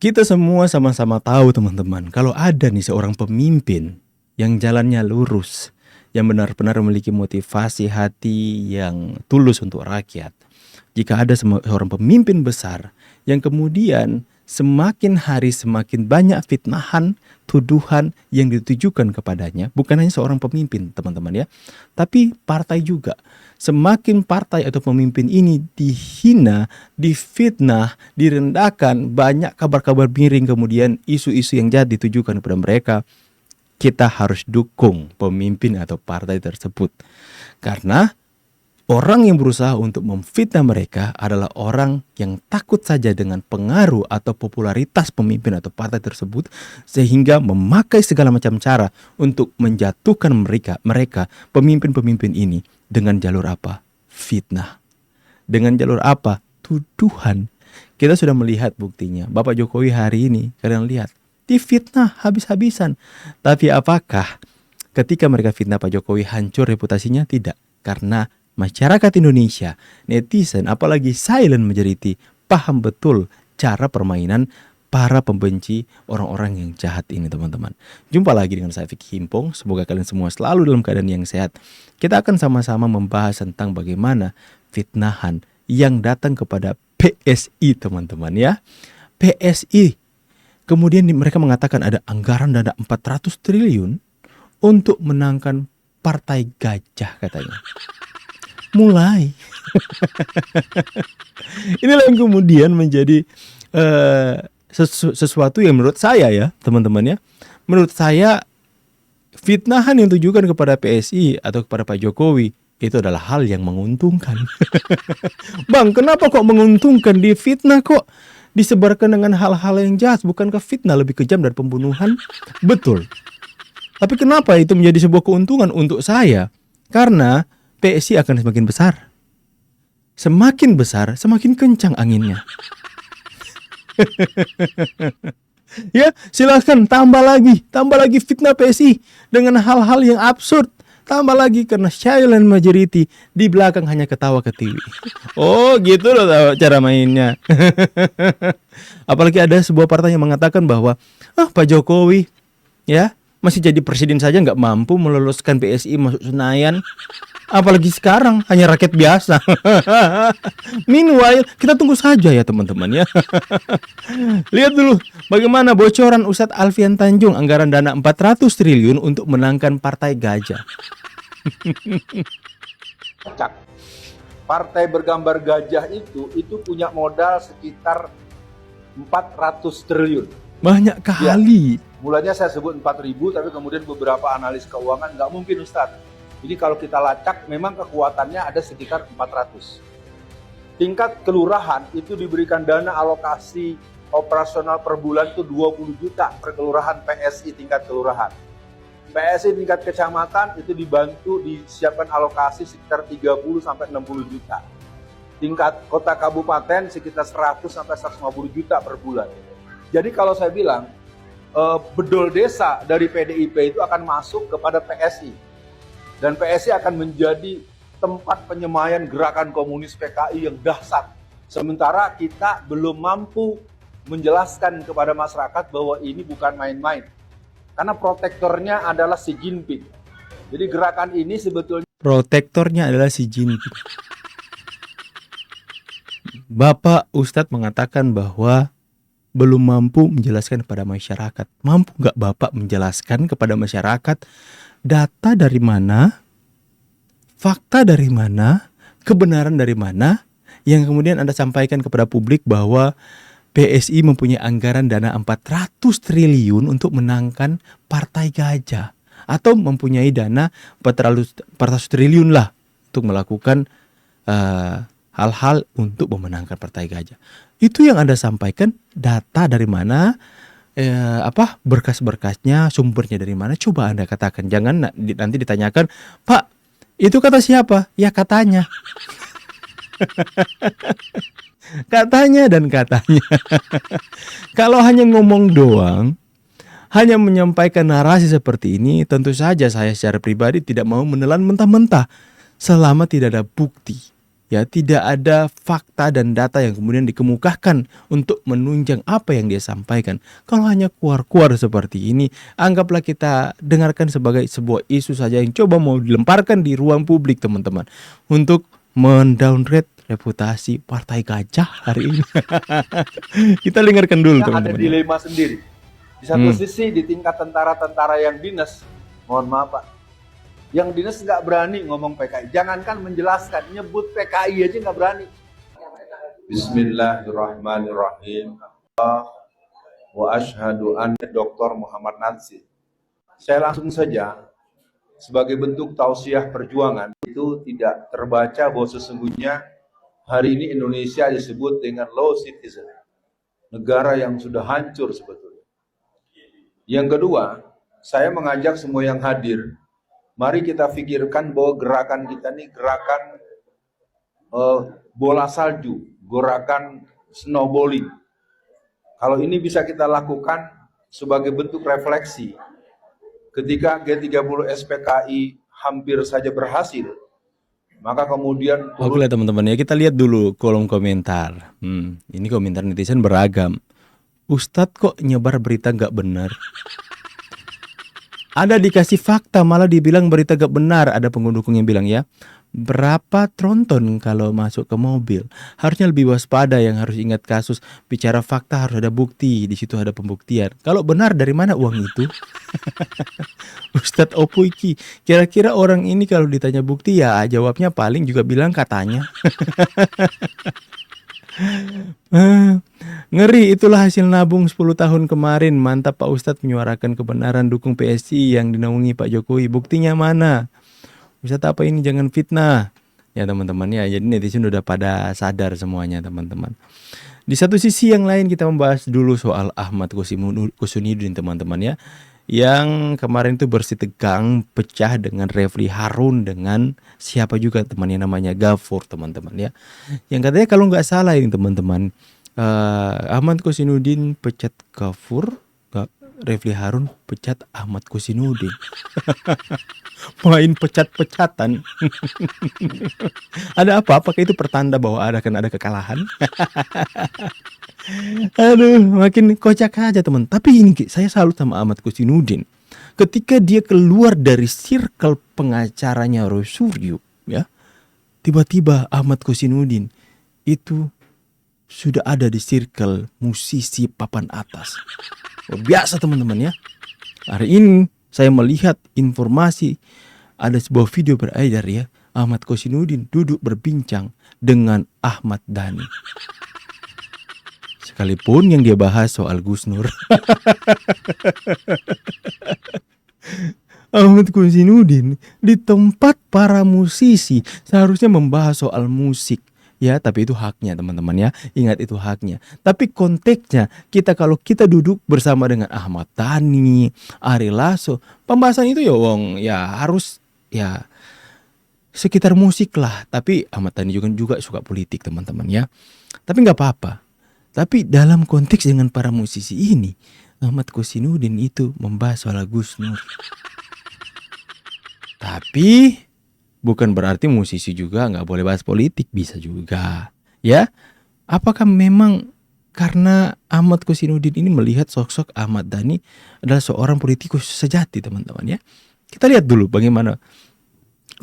Kita semua sama-sama tahu teman-teman, kalau ada nih seorang pemimpin yang jalannya lurus, yang benar-benar memiliki motivasi hati yang tulus untuk rakyat. Jika ada seorang pemimpin besar yang kemudian semakin hari semakin banyak fitnahan, tuduhan yang ditujukan kepadanya, bukan hanya seorang pemimpin teman-teman ya, tapi partai juga. Semakin partai atau pemimpin ini dihina, difitnah, direndahkan, banyak kabar-kabar miring, kemudian isu-isu yang jahat ditujukan kepada mereka, kita harus dukung pemimpin atau partai tersebut. Karena orang yang berusaha untuk memfitnah mereka adalah orang yang takut saja dengan pengaruh atau popularitas pemimpin atau partai tersebut, sehingga memakai segala macam cara untuk menjatuhkan mereka pemimpin-pemimpin ini dengan jalur apa? Fitnah. Dengan jalur apa? Tuduhan. Kita sudah melihat buktinya. Bapak Jokowi hari ini, kalian lihat, difitnah habis-habisan. Tapi apakah ketika mereka fitnah Pak Jokowi hancur reputasinya? Tidak. Karena masyarakat Indonesia, netizen, apalagi silent majority, paham betul cara permainan para pembenci orang-orang yang jahat ini teman-teman. Jumpa lagi dengan saya Vicky Himpong. Semoga kalian semua selalu dalam keadaan yang sehat. Kita akan sama-sama membahas tentang bagaimana fitnahan yang datang kepada PSI teman-teman ya. PSI. Kemudian mereka mengatakan ada anggaran dana 400 triliun untuk menangkan partai gajah katanya. Mulai. Inilah yang kemudian menjadi sesuatu yang menurut saya ya teman-teman ya, menurut saya fitnahan yang ditujukan kepada PSI atau kepada Pak Jokowi itu adalah hal yang menguntungkan. Bang, kenapa kok menguntungkan? Di fitnah kok disebarkan dengan hal-hal yang jahat. Bukankah fitnah lebih kejam dari pembunuhan? Betul. Tapi kenapa itu menjadi sebuah keuntungan untuk saya? Karena PSI akan semakin besar. Semakin besar, semakin kencang anginnya. Ya, silahkan tambah lagi fitnah PSI dengan hal-hal yang absurd. Tambah lagi karena silent majority di belakang hanya ketawa ketiwi. Oh, gitu loh cara mainnya. Apalagi ada sebuah partai yang mengatakan bahwa Pak Jokowi ya masih jadi presiden saja nggak mampu meloloskan PSI masuk Senayan. Apalagi sekarang hanya rakyat biasa. Meanwhile, kita tunggu saja ya teman-teman ya. Lihat dulu bagaimana bocoran Ustadz Alfian Tanjung anggaran dana 400 triliun untuk menangkan partai gajah. Partai bergambar gajah itu punya modal sekitar 400 triliun. Banyak kali. Ya, mulanya saya sebut 4.000, tapi kemudian beberapa analis keuangan nggak mungkin Ustadz. Jadi kalau kita lacak memang kekuatannya ada sekitar 400. Tingkat kelurahan itu diberikan dana alokasi operasional per bulan itu 20 juta per kelurahan PSI tingkat kelurahan. PSI tingkat kecamatan itu dibantu disiapkan alokasi sekitar 30 sampai 60 juta. Tingkat kota kabupaten sekitar 100 sampai 150 juta per bulan. Jadi kalau saya bilang bedol desa dari PDIP itu akan masuk kepada PSI. Dan PSI akan menjadi tempat penyemayan gerakan komunis PKI yang dahsyat. Sementara kita belum mampu menjelaskan kepada masyarakat bahwa ini bukan main-main. Karena protektornya adalah Xi Jinping. Jadi gerakan ini sebetulnya protektornya adalah Xi Jinping. Bapak Ustadz mengatakan bahwa belum mampu menjelaskan kepada masyarakat. Mampu nggak Bapak menjelaskan kepada masyarakat data dari mana, fakta dari mana, kebenaran dari mana yang kemudian Anda sampaikan kepada publik bahwa PSI mempunyai anggaran dana 400 triliun untuk menangkan partai gajah, atau mempunyai dana 400 triliun lah untuk melakukan hal-hal untuk memenangkan partai gajah. Itu yang Anda sampaikan, data dari mana, berkas-berkasnya, sumbernya dari mana, coba Anda katakan. Jangan nanti ditanyakan, Pak, itu kata siapa? Ya katanya. Katanya dan katanya. Kalau hanya ngomong doang, hanya menyampaikan narasi seperti ini, tentu saja saya secara pribadi tidak mau menelan mentah-mentah selama tidak ada bukti. Ya, tidak ada fakta dan data yang kemudian dikemukakan untuk menunjang apa yang dia sampaikan. Kalau hanya kuar-kuar seperti ini, anggaplah kita dengarkan sebagai sebuah isu saja yang coba mau dilemparkan di ruang publik, teman-teman, untuk mendowngrade reputasi partai gajah hari ini. Kita dengarkan dulu, Ada teman-teman. dilema sendiri. Di satu sisi di tingkat tentara-tentara yang dinas, mohon maaf Pak, yang dinas nggak berani ngomong PKI. Jangankan menjelaskan, nyebut PKI aja nggak berani. Bismillahirrahmanirrahim. Wa ashhadu anna Dr. Muhammad Natsir. Saya langsung saja, sebagai bentuk tausiah perjuangan, itu tidak terbaca bahwa sesungguhnya hari ini Indonesia disebut dengan low citizen. Negara yang sudah hancur sebetulnya. Yang kedua, saya mengajak semua yang hadir, mari kita pikirkan bahwa gerakan kita ini gerakan bola salju, gerakan snowballing. Kalau ini bisa kita lakukan sebagai bentuk refleksi, ketika G30 SPKI hampir saja berhasil, maka kemudian Oke lah teman-teman ya, kita lihat dulu kolom komentar. Ini komentar netizen beragam. Ustadz kok nyebar berita gak benar? Ada dikasih fakta malah dibilang berita gak benar. Ada pendukung yang bilang ya, berapa tronton kalau masuk ke mobil? Harusnya lebih waspada, yang harus ingat kasus. Bicara fakta harus ada bukti, di situ ada pembuktian. Kalau benar dari mana uang itu? Ustadz Opo iki, kira-kira orang ini kalau ditanya bukti ya jawabnya paling juga bilang katanya. Ngeri, itulah hasil nabung 10 tahun kemarin. Mantap Pak Ustadz menyuarakan kebenaran, dukung PSI yang dinaungi Pak Jokowi. Buktinya mana? Ustadz apa ini, jangan fitnah. Ya teman-teman ya, jadi netizen udah pada sadar semuanya teman-teman. Di satu sisi yang lain kita membahas dulu soal Ahmad Kusnudin teman-teman ya, yang kemarin itu bersih tegang pecah dengan Refli Harun dengan siapa juga temannya namanya Gafur teman-teman ya, yang katanya kalau nggak salah ini teman-teman, Ahmad Kusnudin pecat Gafur, Refli Harun pecat Ahmad Kusnudin. Main pecat-pecatan. Ada apa? Apakah itu pertanda bahwa akan ada kekalahan? Aduh, makin kocak aja teman. Tapi ini saya salut sama Ahmad Kusnudin. Ketika dia keluar dari circle pengacaranya Roy Suryo, ya, tiba-tiba Ahmad Kusnudin itu sudah ada di circle musisi papan atas. Luar biasa teman-teman ya. Hari ini saya melihat informasi ada sebuah video beredar ya, Ahmad Kusnudin duduk berbincang dengan Ahmad Dhani. Sekalipun yang dia bahas soal Gus Nur. Ahmad Kusnudin di tempat para musisi seharusnya membahas soal musik. Ya, tapi itu haknya teman-teman ya. Ingat itu haknya. Tapi konteksnya kalau kita duduk bersama dengan Ahmad Dhani, Ari Lasso, pembahasan itu ya wong ya harus ya sekitar musik lah. Tapi Ahmad Dhani juga suka politik teman-teman ya. Tapi nggak apa-apa. Tapi dalam konteks dengan para musisi ini, Ahmad Kusnudin itu membahas soal Gus Nur. Tapi bukan berarti musisi juga nggak boleh bahas politik, bisa juga, ya. Apakah memang karena Ahmad Kusnudin ini melihat sosok Ahmad Dhani adalah seorang politikus sejati, teman-teman ya? Kita lihat dulu bagaimana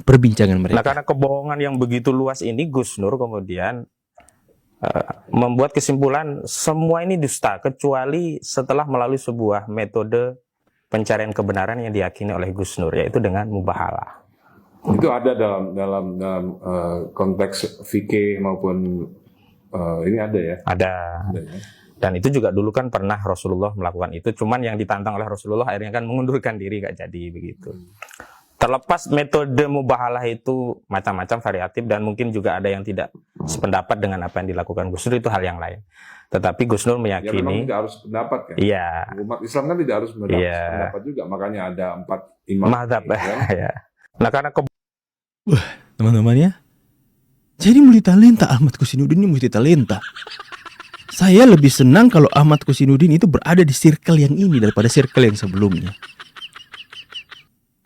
perbincangan mereka. Nah, karena kebohongan yang begitu luas ini, Gus Nur kemudian membuat kesimpulan semua ini dusta kecuali setelah melalui sebuah metode pencarian kebenaran yang diyakini oleh Gus Nur, yaitu dengan mubahalah. Itu ada dalam konteks fikih maupun ini ada ya? Ada. Ya. Dan itu juga dulu kan pernah Rasulullah melakukan itu, cuman yang ditantang oleh Rasulullah akhirnya kan mengundurkan diri, gak jadi begitu. Terlepas metode mubahalah itu macam-macam variatif dan mungkin juga ada yang tidak sependapat dengan apa yang dilakukan Gus Nur, itu hal yang lain. Tetapi Gus Nur meyakini, ya memang tidak harus pendapat kan? Iya. Umat Islam kan tidak harus pendapat juga, makanya ada 4 imam. Mazhab, ya. Nah karena teman-teman ya, jadi multitalenta Ahmad Kusnudin ini multitalenta. Saya lebih senang kalau Ahmad Kusnudin itu berada di circle yang ini daripada circle yang sebelumnya.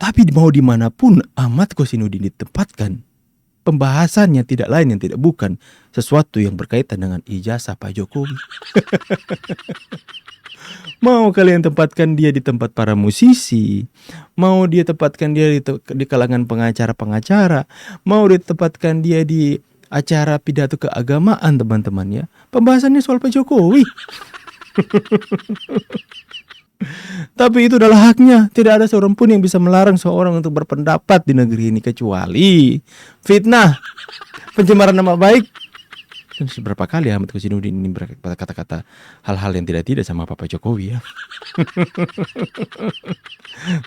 Tapi mau dimanapun Ahmad Kusnudin ditempatkan, pembahasannya tidak lain yang tidak bukan sesuatu yang berkaitan dengan ijazah Pak Jokowi. Mau kalian tempatkan dia di tempat para musisi, mau dia tempatkan dia di kalangan pengacara-pengacara, mau ditempatkan dia di acara pidato keagamaan teman-teman ya, pembahasannya soal Pak Jokowi. Tapi itu adalah haknya. Tidak ada seorang pun yang bisa melarang seorang untuk berpendapat di negeri ini kecuali fitnah, pencemaran nama baik. Dan seberapa kali Ahmad Kosinudin ini berkata-kata hal-hal yang tidak sama Pak Jokowi ya.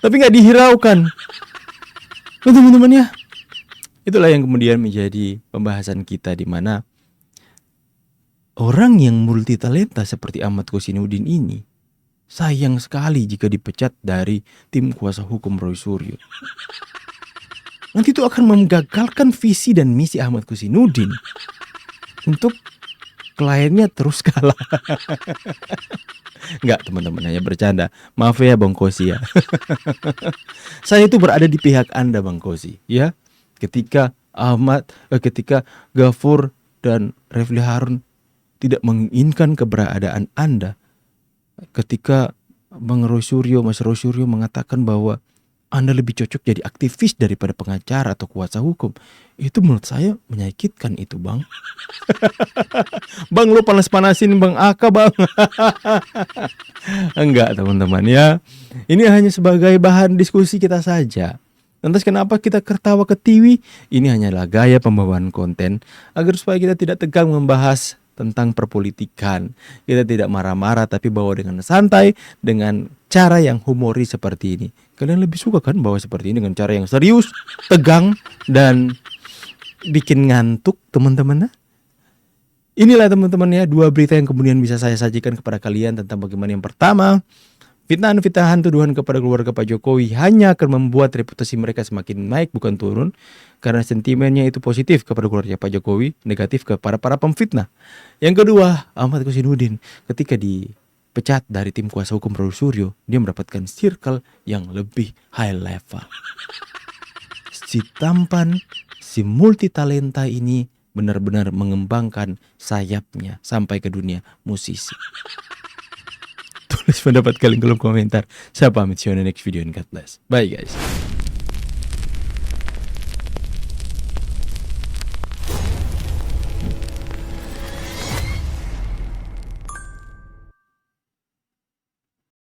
Tapi nggak dihiraukan, teman-teman ya. Itulah yang kemudian menjadi pembahasan kita, di mana orang yang multi talenta seperti Ahmad Kosinudin ini sayang sekali jika dipecat dari tim kuasa hukum Roy Suryo. Nanti itu akan menggagalkan visi dan misi Ahmad Kosinudin untuk kliennya terus kalah. Enggak teman-teman, hanya bercanda. Maaf ya Bang Kosi ya. Saya itu berada di pihak Anda Bang Kosi ya. Ketika Gafur dan Refli Harun tidak menginginkan keberadaan Anda, ketika Bang Roy Suryo, Mas Roy Suryo mengatakan bahwa Anda lebih cocok jadi aktivis daripada pengacara atau kuasa hukum, itu menurut saya menyakitkan itu Bang. Bang, lo panas-panasin Bang Aka Bang. Enggak teman-teman ya, ini hanya sebagai bahan diskusi kita saja. Lantas kenapa kita ketawa ketiwi? Ini hanyalah gaya pembawaan konten agar supaya kita tidak tegang membahas tentang perpolitikan. Kita tidak marah-marah tapi bawa dengan santai, dengan cara yang humoris seperti ini. Kalian lebih suka kan bawa seperti ini dengan cara yang serius, tegang, dan bikin ngantuk teman-teman. Inilah teman-teman ya, dua berita yang kemudian bisa saya sajikan kepada kalian tentang bagaimana yang pertama, fitnahan-fitnahan tuduhan kepada keluarga Pak Jokowi hanya akan membuat reputasi mereka semakin naik bukan turun, karena sentimennya itu positif kepada keluarga Pak Jokowi, negatif kepada para pemfitnah. Yang kedua, Ahmad Kosinudin ketika dipecat dari tim kuasa hukum Roy Suryo, dia mendapatkan circle yang lebih high level. Si tampan, si multi talenta ini benar-benar mengembangkan sayapnya sampai ke dunia musisi. Tulis pendapat kalian kolom komentar. Saya pamit, see you on the next video and God bless. Bye guys.